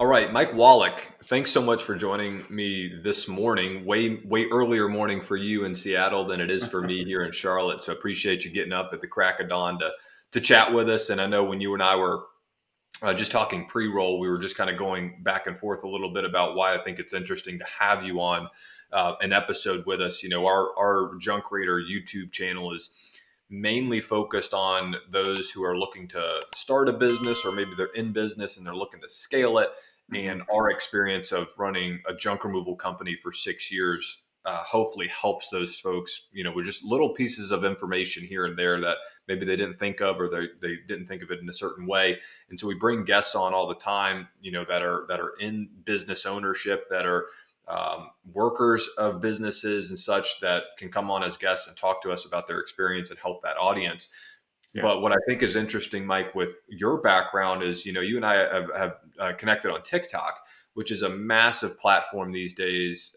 All right, Mike Wallach, thanks so much for joining me this morning. Way earlier morning for you in Seattle than it is for me here in Charlotte. So appreciate you getting up at the crack of dawn to chat with us. And I know when you and I were just talking pre-roll, we were just kind of going back and forth a little bit about why I think it's interesting to have you on an episode with us. You know, our Junk Raider YouTube channel is mainly focused on those who are looking to start a business, or maybe they're in business and they're looking to scale it. Hmm. And our experience of running a junk removal company for 6 years hopefully helps those folks, you know, with just little pieces of information here and there that maybe they didn't think of, or they didn't think of it in a certain way. And so we bring guests on all the time, you know, that are in business ownership, that are workers of businesses and such, that can come on as guests and talk to us about their experience and help that audience. Yeah. But what I think is interesting, Mike, with your background is, you know, you and I have connected on TikTok, which is a massive platform these days,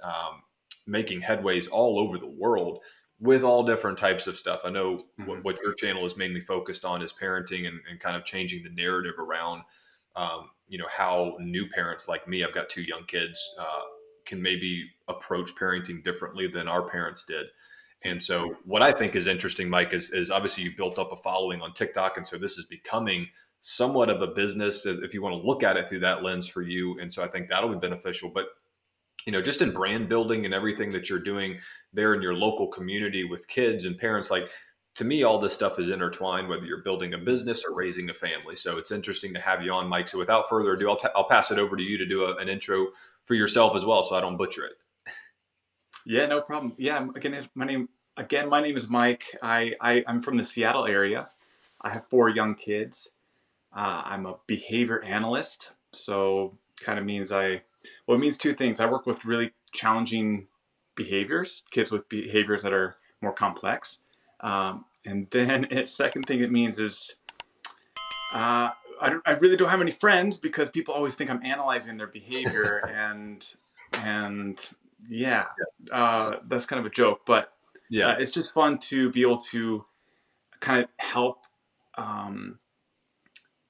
making headways all over the world with all different types of stuff. I know Hmm. what your channel is mainly focused on is parenting, and kind of changing the narrative around, you know, how new parents like me, I've got two young kids, can maybe approach parenting differently than our parents did. And so what I think is interesting, Mike, is obviously you've built up a following on TikTok. And so this is becoming somewhat of a business, if you want to look at it through that lens for you. And so I think that'll be beneficial. But, you know, just in brand building and everything that you're doing there in your local community with kids and parents, like, to me, all this stuff is intertwined, whether you're building a business or raising a family. So it's interesting to have you on, Mike. So without further ado, I'll pass it over to you to do an intro for yourself as well, so I don't butcher it. Yeah, no problem. Yeah, my name is Mike. I'm from the Seattle area. I have four young kids. I'm a behavior analyst, so kind of means it means two things. I work with really challenging behaviors, kids with behaviors that are more complex. And then second thing it means is I really don't have any friends because people always think I'm analyzing their behavior, and yeah, that's kind of a joke, but Yeah. it's just fun to be able to kind of um,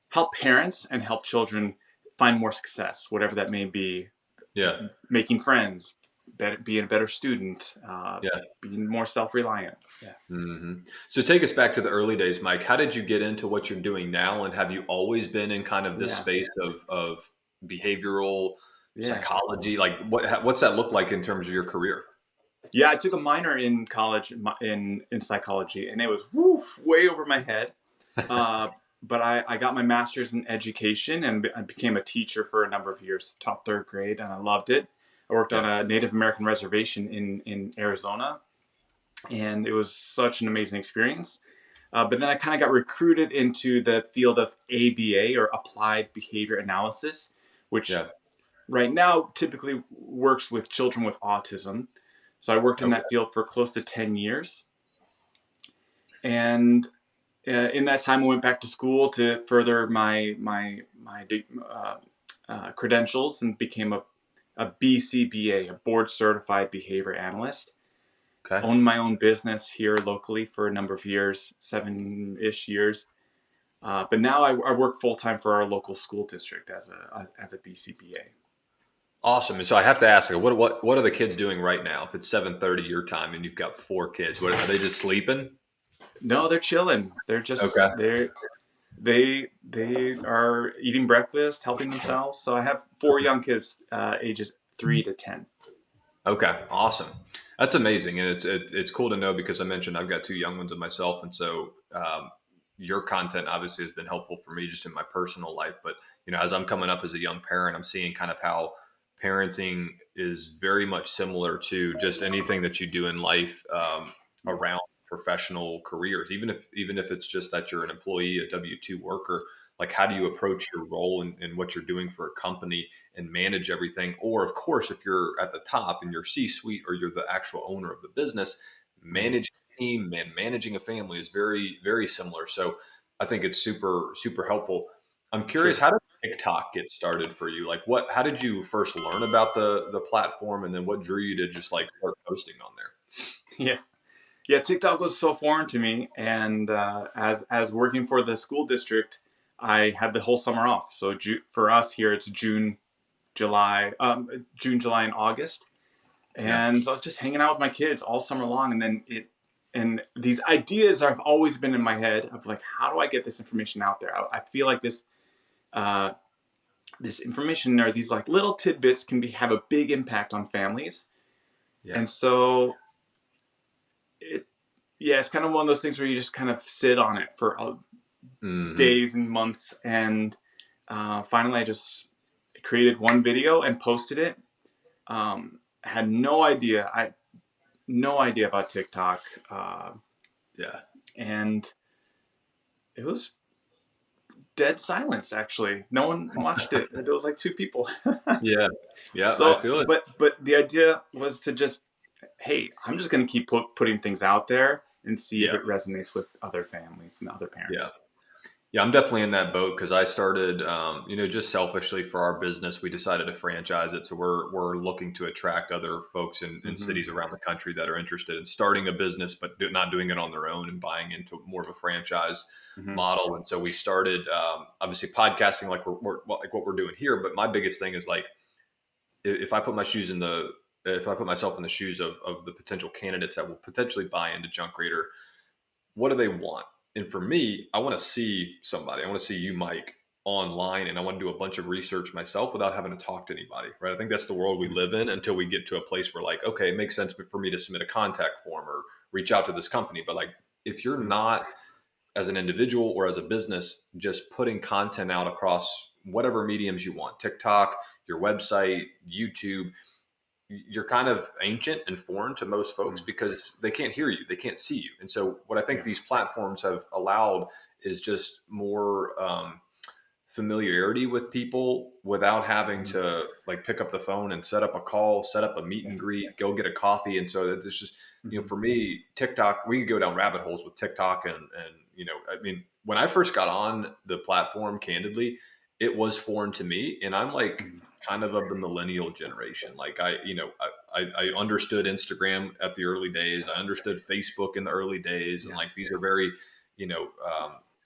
help parents and help children find more success, whatever that may be. Yeah. Making friends, being a better student, Yeah. being more self-reliant. Yeah. So take us back to the early days, Mike. How did you get into what you're doing now? And have you always been in kind of this Yeah. space of behavioral Yeah. psychology? Like what's that look like in terms of your career? Yeah, I took a minor in college in psychology, and it was way over my head. Uh, but I got my master's in education, and I became a teacher for a number of years, taught third grade, and I loved it. I worked on Yeah. a Native American reservation in Arizona, and it was such an amazing experience. But then I kind of got recruited into the field of ABA, or Applied Behavior Analysis, which Yeah. right now typically works with children with autism. So I worked in Okay. that field for close to 10 years. And in that time, I went back to school to further my credentials, and became a BCBA, a Board Certified Behavior Analyst. Okay. Owned my own business here locally for a number of years, 7-ish years. But now I work full time for our local school district as a BCBA. Awesome. And so I have to ask, what are the kids doing right now? If it's 7:30 your time and you've got four kids, what are they just sleeping? No, they're chilling. They're just Okay. they are eating breakfast, helping themselves. So I have four young kids, ages 3 to 10. Okay, awesome. That's amazing, and it's cool to know, because I mentioned I've got two young ones of myself, and so your content obviously has been helpful for me just in my personal life. But you know, as I'm coming up as a young parent, I'm seeing kind of how parenting is very much similar to just anything that you do in life, around professional careers. Even if it's just that you're an employee, a W-2 worker, like how do you approach your role and what you're doing for a company and manage everything? Or, of course, if you're at the top and you're C-suite, or you're the actual owner of the business, Mhm. managing a team and managing a family is very, very similar. So I think it's super, super helpful. I'm curious, Sure. how did TikTok get started for you? Like, how did you first learn about the platform, and then what drew you to just like start posting on there? Yeah. Yeah. TikTok was so foreign to me, and as working for the school district, I had the whole summer off. So for us here, it's June June, July, and August. Yeah. And so I was just hanging out with my kids all summer long. And these ideas have always been in my head of like, how do I get this information out there? I feel like this information or these like little tidbits can have a big impact on families. Yeah. And so it's kind of one of those things where you just kind of sit on it for days and months. And finally, I just created one video and posted it. Had no idea about TikTok. And it was dead silence, actually. No one watched it. There was like 2 people. Yeah. So, I feel it. But the idea was to just, hey, I'm just going to keep putting things out there and see if it resonates with other families and other parents. Yeah, I'm definitely in that boat because I started, just selfishly for our business, we decided to franchise it. So we're looking to attract other folks in cities around the country that are interested in starting a business, but not doing it on their own and buying into more of a franchise model. And so we started, obviously podcasting like we're like what we're doing here. But my biggest thing is like, if I put myself in the shoes of the potential candidates that will potentially buy into Junk Reader, what do they want? And for me, I want to see somebody. I want to see you, Mike, online, and I want to do a bunch of research myself without having to talk to anybody, right? I think that's the world we live in until we get to a place where like, okay, it makes sense for me to submit a contact form or reach out to this company. But like, if you're not as an individual or as a business, just putting content out across whatever mediums you want, TikTok, your website, YouTube, you're kind of ancient and foreign to most folks because they can't hear you, they can't see you. And so what I think these platforms have allowed is just more familiarity with people without having to like pick up the phone and set up a call, set up a meet and greet, go get a coffee. And so it's just, for me, TikTok, we could go down rabbit holes with TikTok and I mean, when I first got on the platform, candidly, it was foreign to me. And I'm like kind of the millennial generation. Like I understood Instagram at the early days. I understood Facebook in the early days. And like, these are very,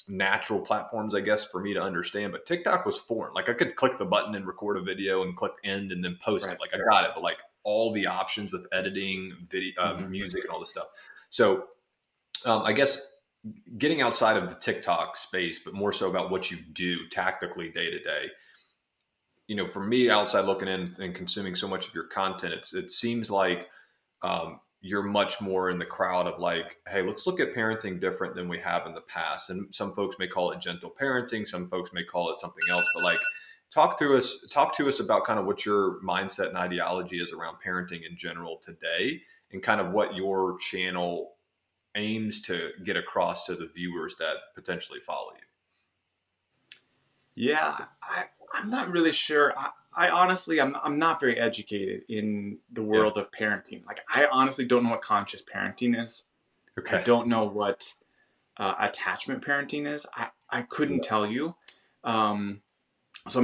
natural platforms, I guess, for me to understand. But TikTok was foreign. Like I could click the button and record a video and click end and then post it. Like I got it. But like all the options with editing, video, music and all this stuff. So I guess getting outside of the TikTok space, but more so about what you do tactically day to day. For me, outside looking in and consuming so much of your content, it seems like you're much more in the crowd of like, hey, let's look at parenting different than we have in the past. And some folks may call it gentle parenting. Some folks may call it something else. But like, talk to us about kind of what your mindset and ideology is around parenting in general today, and kind of what your channel aims to get across to the viewers that potentially follow you. Yeah, I'm not really sure. I honestly, I'm not very educated in the world of parenting. Like, I honestly don't know what conscious parenting is. Okay. I don't know what attachment parenting is. I couldn't tell you. So I'm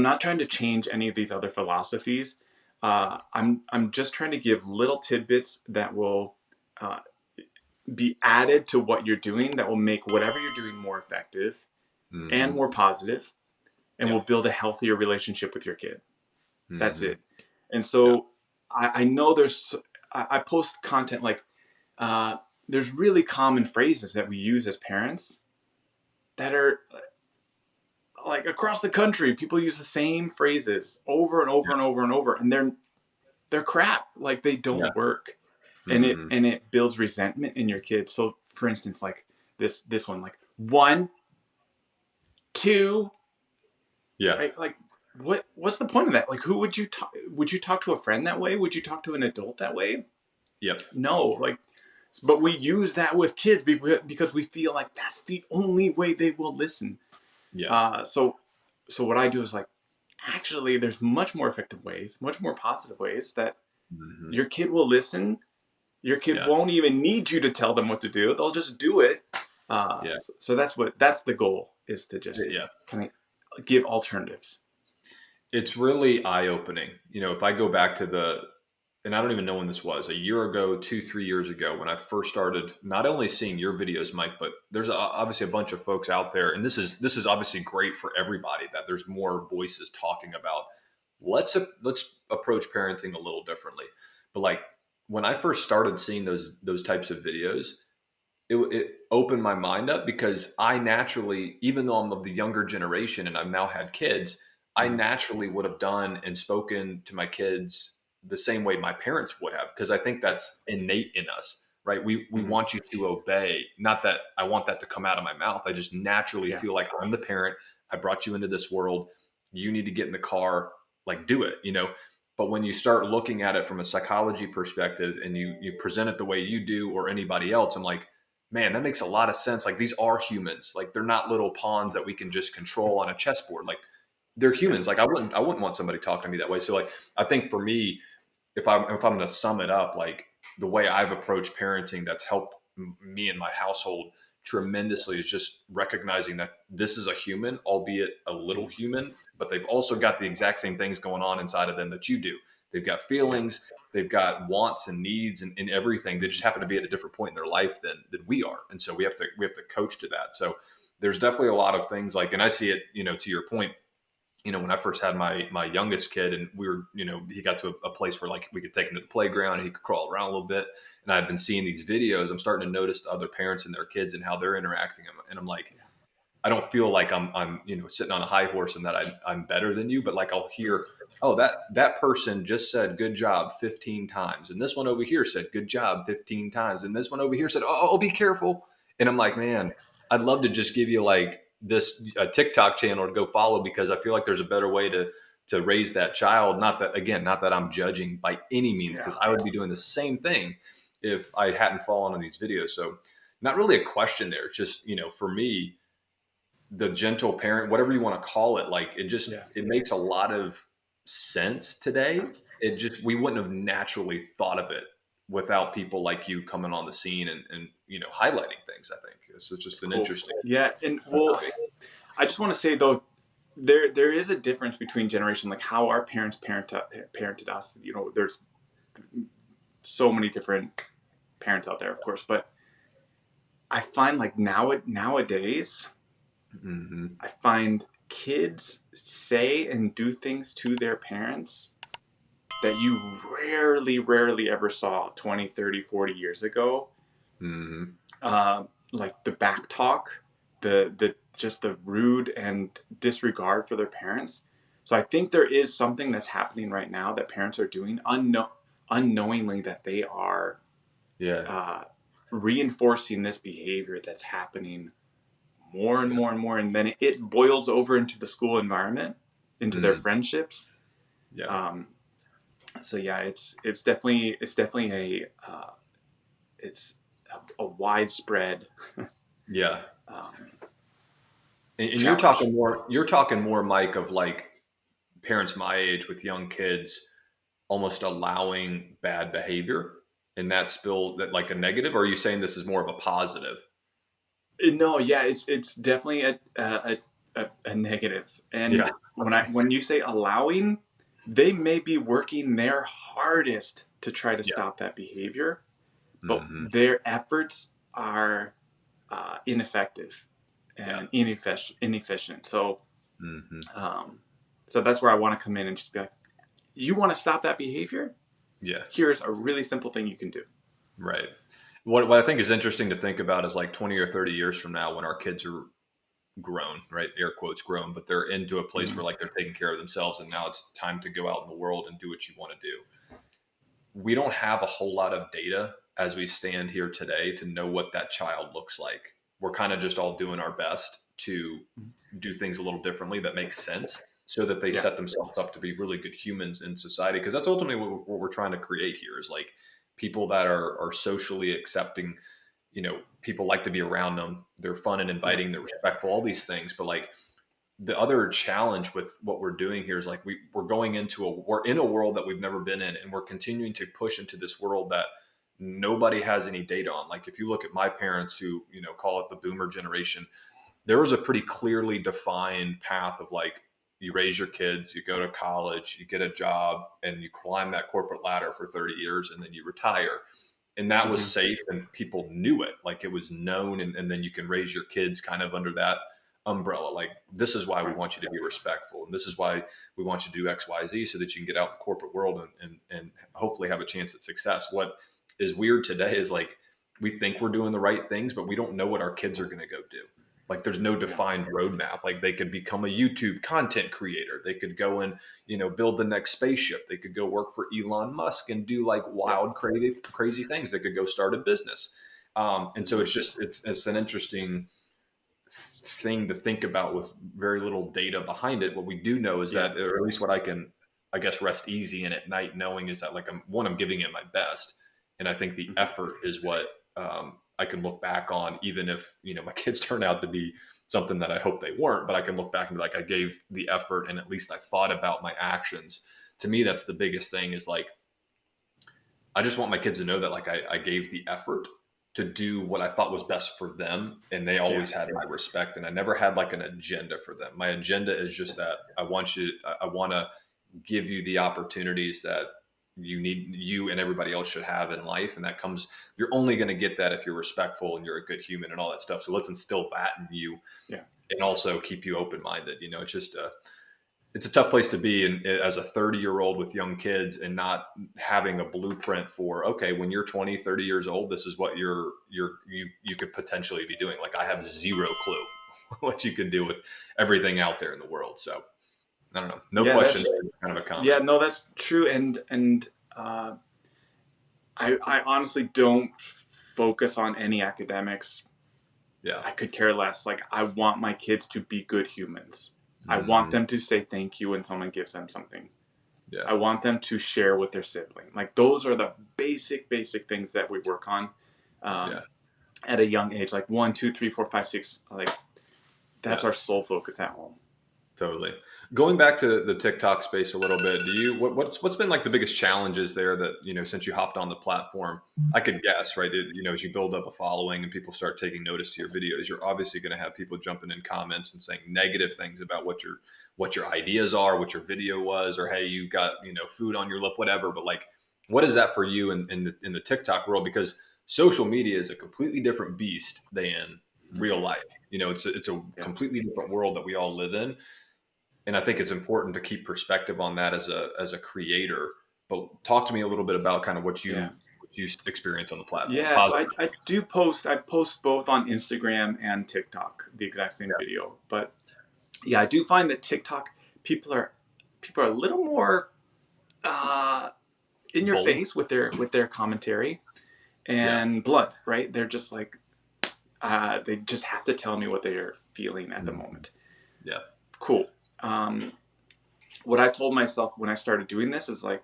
not trying to change any of these other philosophies. I'm just trying to give little tidbits that will be added to what you're doing, that will make whatever you're doing more effective and more positive, and will build a healthier relationship with your kid. That's it. And so I know I post content like, there's really common phrases that we use as parents that are like across the country. People use the same phrases over and over and over and over, and they're crap. Like, they don't work. And it builds resentment in your kids. So for instance, like this one, like 1, 2, right? Like, what's the point of that? Like, who would you talk to a friend that way? Would you talk to an adult that way? No, like, but we use that with kids because we feel like that's the only way they will listen. So what I do is like, actually, there's much more effective ways, much more positive ways that your kid will listen. Your kid won't even need you to tell them what to do. They'll just do it. So that's the goal, is to just kind of give alternatives. It's really eye-opening. If I go back to and I don't even know when this was, a year ago, 2-3 years ago, when I first started not only seeing your videos, Mike, but there's obviously a bunch of folks out there. And this is obviously great for everybody, that there's more voices talking about let's approach parenting a little differently. But like when I first started seeing those types of videos, it opened my mind up because I naturally, even though I'm of the younger generation and I've now had kids, I Mhm. naturally would have done and spoken to my kids the same way my parents would have, because I think Yeah. that's innate in us, right? We Mhm. want you to obey. Not that I want that to come out of my mouth. I just naturally Yeah. feel like I'm the parent. I brought you into this world. You need to get in the car, like do it, you know. But when you start looking at it from a psychology perspective and you present it the way you do or anybody else, I'm like, man, that makes a lot of sense. Like these are humans. Like they're not little pawns that we can just control on a chessboard. Like they're Yeah. humans. Like I wouldn't want somebody talking to me that way. So like I think for me, if I'm going to sum it up, like the way I've approached parenting that's helped me and my household tremendously is just recognizing that this is a human, albeit a little Mhm. human, but they've also got the exact same things going on inside of them that you do. They've got Yeah. feelings, they've got wants and needs and everything. They just Mhm. happen to be at a different point in their life than we are. And so we have to coach to that. So there's definitely a lot of things like, and I see it, to your point, when I first had my youngest kid, and we were, he got to a place where like we could take him to the playground and he could crawl around a little bit. And I'd been seeing these videos. I'm starting to notice the other parents and their kids and how they're interacting. And I'm like, Yeah. I don't feel like I'm sitting on a high horse and that I'm better than you, but like I'll hear, oh, that person just said good job 15 times, and this one over here said good job 15 times, and this one over here said, oh, be careful. And I'm like, man, I'd love to just give you like this a TikTok channel to go follow, because I feel like there's a better way to raise that child. Not that I'm judging by any means, Yeah. because I would be doing the same thing if I hadn't fallen on these videos. So not really a question there. It's just, for me, the gentle parent, whatever you want to call it, like Yeah. it makes a lot of sense today. It just, we wouldn't have naturally thought of it without people like you coming on the scene and highlighting things. I think it's just an Cool. interesting Yeah. And well, topic. I just want to say though, there is a difference between generation, like how our parents parented us. There's so many different parents out there, of course, but I find like nowadays, Hmm. I find kids say and do things to their parents that you rarely ever saw 20, 30, 40 years ago. Hmm. Like the back talk, the just the rude and disregard for their parents. So I think there is something that's happening right now that parents are doing unknowingly, that they are Yeah. uh, reinforcing this behavior that's happening more and Yeah. more and more, and then it boils over into the school environment, into their Mm, friendships. yeah. Um, so yeah, it's definitely it's a widespread Yeah. um, And challenge. you're talking more, Mike, of like parents my age with young kids almost allowing bad behavior, and that's still that like a negative? Or are you saying this is more of a positive? No, yeah, it's definitely a negative. Yeah. And Okay. when you say allowing, they may be working their hardest to try to Yeah. stop that behavior, but Hmm. their efforts are ineffective Yeah. and inefficient. So, Hmm. um, so that's where I want to come in and just be like, you want to stop that behavior? Yeah. Here's a really simple thing you can do. Right. What I think is interesting to think about is like 20 or 30 years from now when our kids are grown, right? Air quotes grown, but they're into a place Mhm. where like they're taking care of themselves and now it's time to go out in the world and do what you want to do. We don't have a whole lot of data as we stand here today to know what that child looks like. We're kind of just all doing our best to do things a little differently that makes sense so that they Yeah. set themselves up to be really good humans in society. Because that's ultimately what we're trying to create here is like people that are socially accepting. People like to be around them. They're fun and Yeah. inviting, they're respectful, all these things. But like the other challenge with what we're doing here is like we're in a world that we've never been in, and we're continuing to push into this world that nobody has any data on. Like if you look at my parents, who call it the boomer generation, there was a pretty clearly defined path of like you raise your kids, you go to college, you get a job, and you climb that corporate ladder for 30 years and then you retire. And that was Hmm. safe and people knew it, like it was known. And then you can raise your kids kind of under that umbrella. Like, this is why we want you to be respectful, and this is why we want you to do X, Y, Z, so that you can get out in the corporate world and hopefully have a chance at success. What is weird today is like, we think we're doing the right things, but we don't know what our kids are going to go do. Like, there's no defined roadmap. Like, they could become a YouTube content creator. They could go and, build the next spaceship. They could go work for Elon Musk and do like wild, crazy things. They could go start a business. And so it's an interesting thing to think about with very little data behind it. What we do know is that, or at least what I can, I guess, rest easy in at night knowing is that, like, I'm giving it my best. And I think the effort is what, I can look back on, even if, my kids turn out to be something that I hope they weren't, but I can look back and be like, I gave the effort and at least I thought about my actions. To me, that's the biggest thing, is like, I just want my kids to know that, like, I gave the effort to do what I thought was best for them. And they always had my respect, and I never had like an agenda for them. My agenda is just that I want to give you the opportunities that you and everybody else should have in life. And that comes, you're only going to get that if you're respectful and you're a good human and all that stuff. So let's instill that in you, and also keep you open-minded. It's just it's a tough place to be as a 30-year-old with young kids, and not having a blueprint for, okay, when you're 20, 30 years old, this is what you could potentially be doing. Like, I have zero clue what you could do with everything out there in the world. So I don't know. No question. Kind of a comment. Yeah, no, that's true. And I honestly don't focus on any academics. Yeah. I could care less. Like, I want my kids to be good humans. I want them to say thank you when someone gives them something. Yeah. I want them to share with their sibling. Like, those are the basic things that we work on at a young age. Like 1, 2, 3, 4, 5, 6. Like, that's our sole focus at home. Totally. Going back to the TikTok space a little bit, what's been like the biggest challenges there that, since you hopped on the platform? I could guess, right? As you build up a following and people start taking notice to your videos, you're obviously going to have people jumping in comments and saying negative things about what your ideas are, what your video was, or, hey, you got, food on your lip, whatever. But like, what is that for you in the TikTok world? Because social media is a completely different beast than real life. It's a completely different world that we all live in. And I think it's important to keep perspective on that as a creator. But talk to me a little bit about kind of what you experience on the platform. Yeah, so I do post. I post both on Instagram and TikTok, the exact same video. But yeah, I do find that TikTok people are a little more in your face with their commentary and blunt, right? They're just like they just have to tell me what they're feeling at the moment. Yeah, cool. What I told myself when I started doing this is like,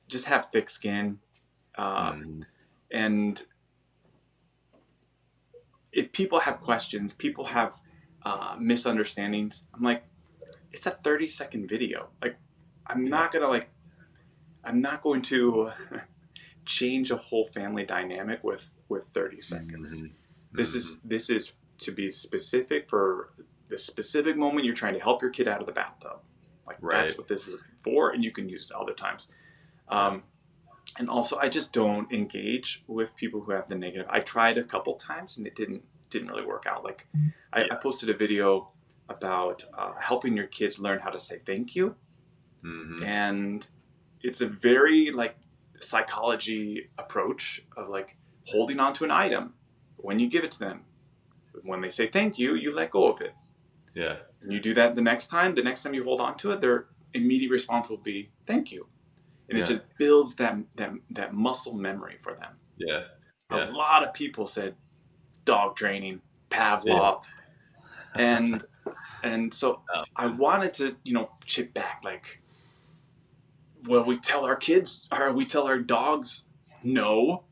just have thick skin. And if people have questions, people have misunderstandings, I'm like, it's a 30-second video. Like, I'm not going to change a whole family dynamic with 30 seconds. This is to be specific for the specific moment you're trying to help your kid out of the bathtub. Like, that's what this is for, and you can use it other times. And also, I just don't engage with people who have the negative. I tried a couple times, and it didn't really work out. Like, I posted a video about helping your kids learn how to say thank you. And it's a very, like, psychology approach of, like, holding on to an item when you give it to them. When they say thank you, you let go of it. Yeah. And you do that the next time you hold on to it, their immediate response will be thank you. And it just builds that muscle memory for them. Yeah. A lot of people said dog training, Pavlov. And so I wanted to, chip back, like, well, we tell our kids, or we tell our dogs no.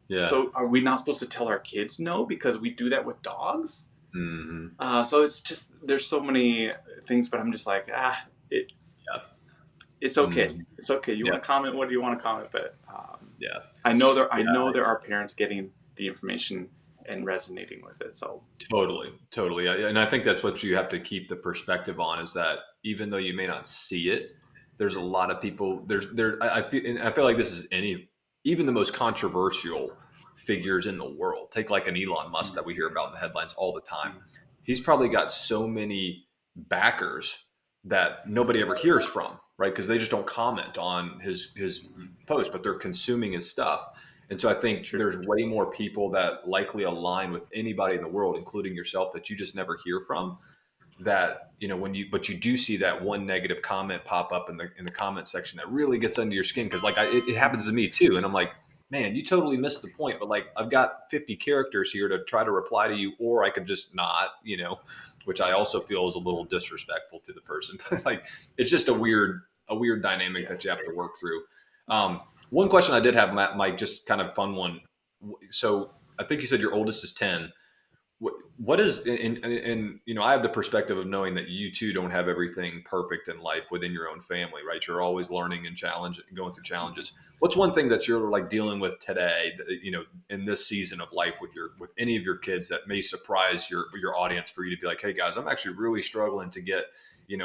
Yeah. So are we not supposed to tell our kids no because we do that with dogs? So it's just, there's so many things, but I'm just like, it's okay. It's okay. You want to comment? What do you want to comment? But I know there are parents getting the information and resonating with it. So totally. And I think that's what you have to keep the perspective on, is that even though you may not see it, there's a lot of people I feel like this is even the most controversial figures in the world. Take like an Elon Musk that we hear about in the headlines all the time. he's probably got so many backers that nobody ever hears from, right? Because they just don't comment on his post, but they're consuming his stuff. And so I think True. there's way more people that likely align with anybody in the world, including yourself, that you just never hear from. That, when you, but you do see that one negative comment pop up in the comment section that really gets under your skin, because like it happens to me too, and I'm like, man, you totally missed the point. But like, I've got 50 characters here to try to reply to you, or I could just not, which I also feel is a little disrespectful to the person. But like, it's just a weird dynamic Yeah. that you have to work through. One question I did have, Mike, just kind of fun one. So I think you said your oldest is 10. What is, and I have the perspective of knowing that you too don't have everything perfect in life within your own family, right? You're always learning and going through challenges. What's one thing that you're like dealing with today, in this season of life with any of your kids, that may surprise your audience, for you to be like, hey guys, I'm actually really struggling to get,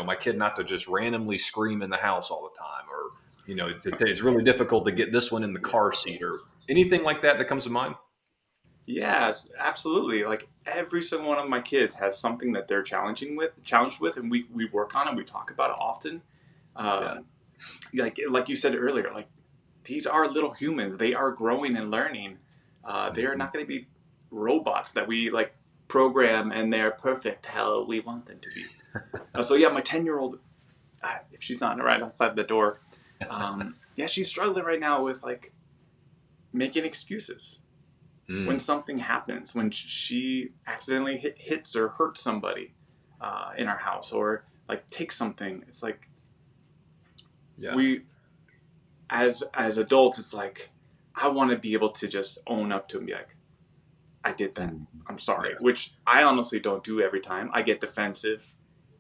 my kid not to just randomly scream in the house all the time, or, it's really difficult to get this one in the car seat, or anything like that comes to mind? Yes, absolutely. Like every single one of my kids has something that they're challenged with, and we work on it. We talk about it often. Yeah. Um, like you said earlier, like these are little humans. They are growing and learning. They are Mhm. not going to be robots that we like program and they're perfect how we want them to be. So yeah, my 10-year-old, if she's not right outside the door, yeah, she's struggling right now with like making excuses when Mm. something happens, when she accidentally hits or hurts somebody in our house, or like takes something. It's like Yeah. we, as adults, it's like I want to be able to just own up to and be like, I did that. Mm. I'm sorry, Yeah. which I honestly don't do every time. I get defensive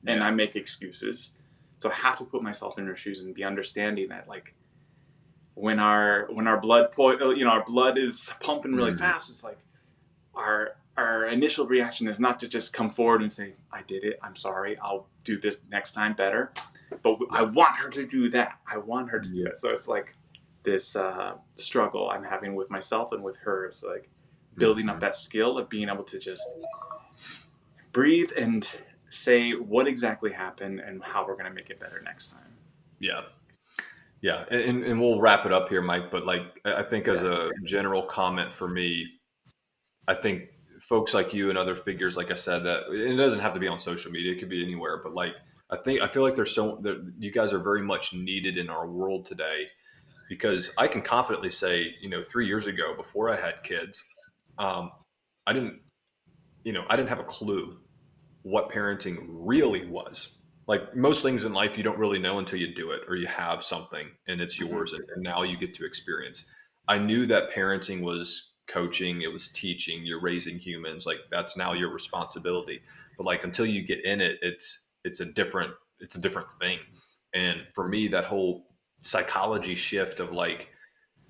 and I Yeah. make excuses. So I have to put myself in her shoes and be understanding that like when our our blood is pumping really Mm. fast, it's like our initial reaction is not to just come forward and say, I did it, I'm sorry, I'll do this next time better. But I Yeah. want her to do that. I want her to do Mm. it. So it's like this struggle I'm having with myself and with her. It's like building up Mhm. that skill of being able to just breathe and say what exactly happened and how we're going to make it better next time. Yeah. Yeah. And we'll wrap it up here, Mike. But like, I think as Yeah. a general comment for me, I think folks like you and other figures, like I said, that it doesn't have to be on social media; it could be anywhere. But like, I feel like you guys are very much needed in our world today, because I can confidently say, 3 years ago, before I had kids, um, I didn't, I didn't have a clue what parenting really was. Like most things in life, you don't really know until you do it, or you have something and it's Mm-hmm. yours, and now you get to experience. I knew that parenting was coaching, it was teaching, you're raising humans, like that's now your responsibility. But like until you get in it, it's a different thing. And for me, that whole psychology shift of like,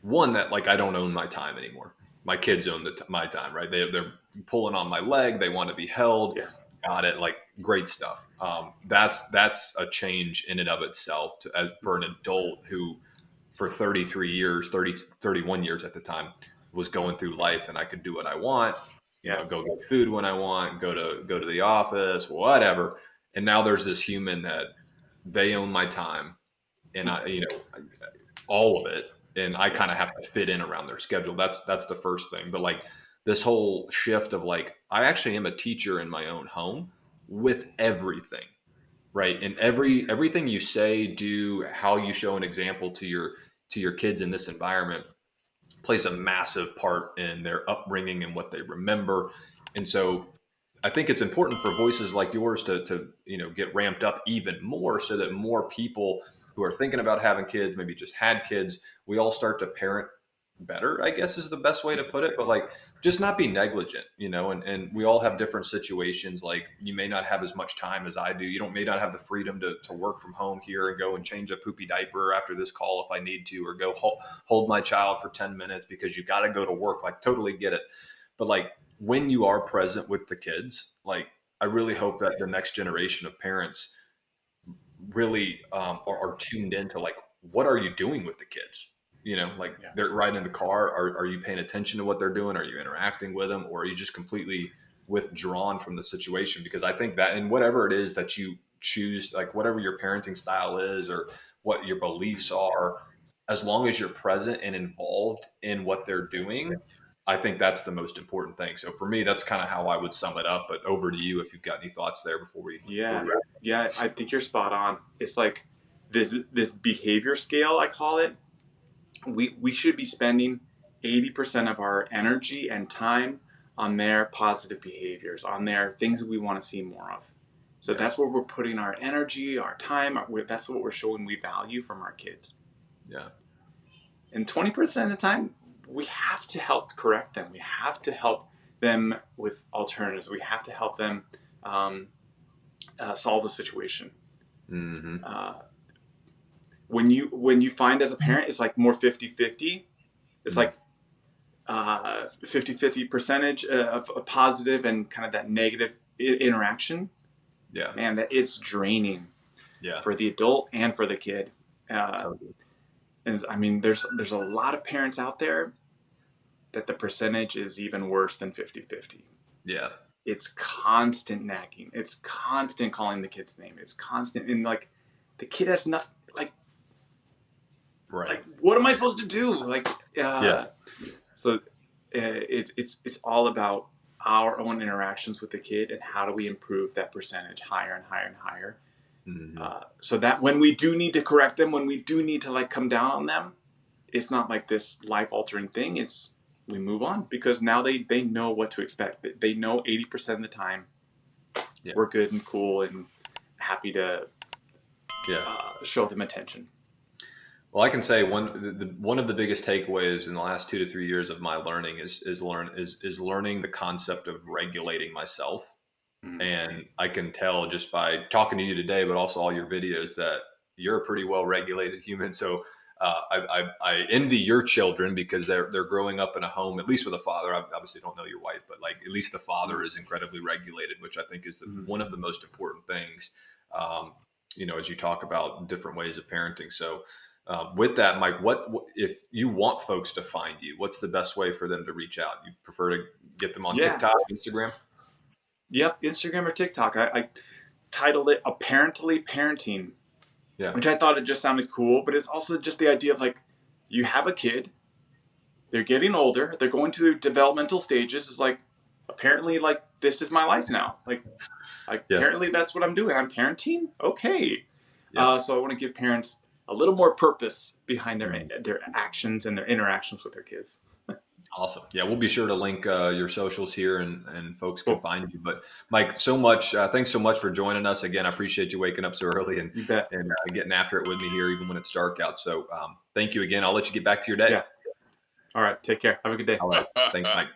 one, that like I don't own my time anymore. My kids own my time, right? They're pulling on my leg. They want to be held. Yeah. Got it. Like great stuff. That's a change in and of itself, as for an adult who, for 33 years, 31 years at the time, was going through life, and I could do what I want. Yeah. Go get food when I want. Go to the office, whatever. And now there's this human that they own my time, and all of it, and I Yeah. kind of have to fit in around their schedule. That's the first thing. But like this whole shift of like, I actually am a teacher in my own home with everything, right? And everything you say, do, how you show an example to your kids in this environment plays a massive part in their upbringing and what they remember. And so I think it's important for voices like yours to get ramped up even more, so that more people who are thinking about having kids, maybe just had kids, we all start to parent better, I guess is the best way to put it. But like, just not be negligent, and we all have different situations. Like, you may not have as much time as I do. You don't may not have the freedom to work from home here and go and change a poopy diaper after this call if I need to, or go hold my child for 10 minutes because you got to go to work. Like, totally get it. But like, when you are present with the kids, like, I really hope that the next generation of parents really are tuned into like, what are you doing with the kids? Like, they're riding in the car. Are you paying attention to what they're doing? Are you interacting with them, or are you just completely? withdrawn from the situation, because I think that, and whatever it is that you choose, like whatever your parenting style is or what your beliefs are, as long as you're present and involved in what they're doing, I think that's the most important thing. So for me, that's kind of how I would sum it up. But over to you if you've got any thoughts there before we. Yeah, I think you're spot on. It's like this behavior scale, I call it. We should be spending 80% of our energy and time on their positive behaviors, on their things that we want to see more of. So that's where we're putting our energy, our time. That's what we're showing we value from our kids. Yeah. And 20% of the time, we have to help correct them. We have to help them with alternatives. We have to help them solve a situation. Mm-hmm. When you find as a parent, it's like more 50-50. It's like 50-50 percentage of a positive and kind of that negative interaction. Yeah. Man, that it's draining. Yeah. For the adult and for the kid. Totally. And I mean, there's a lot of parents out there that the percentage is even worse than 50-50. Yeah. It's constant nagging. It's constant calling the kid's name. It's constant. And like, the kid has not, like, right. Like, what am I supposed to do? Like, So it's all about our own interactions with the kid and how do we improve that percentage higher and higher and higher. Mm-hmm. So that when we do need to correct them, when we do need to like come down on them, it's not like this life-altering thing. It's we move on because now they know what to expect. They know 80% of the time we're good and cool and happy to show them attention. Well, I can say one of the biggest takeaways in the last 2 to 3 years of my learning is learning the concept of regulating myself. Mm-hmm. And I can tell just by talking to you today, but also all your videos, that you're a pretty well-regulated human. So I envy your children because they're growing up in a home, at least with a father. I obviously don't know your wife, but like at least the father is incredibly regulated, which I think is one of the most important things. As you talk about different ways of parenting. So with that, Mike, what if you want folks to find you? What's the best way for them to reach out? You prefer to get them on TikTok, Instagram? Yep, Instagram or TikTok. I titled it Apparently Parenting, which I thought it just sounded cool, but it's also just the idea of like, you have a kid, they're getting older, they're going through developmental stages. It's like, apparently, like, this is my life now. Like apparently that's what I'm doing. I'm parenting? Okay. So I want to give parents a little more purpose behind their actions and their interactions with their kids. Awesome. Yeah, we'll be sure to link your socials here and folks can find you. But Mike, thanks so much for joining us. Again, I appreciate you waking up so early and getting after it with me here, even when it's dark out. So thank you again. I'll let you get back to your day. Yeah. All right. Take care. Have a good day. All right. Thanks, Mike.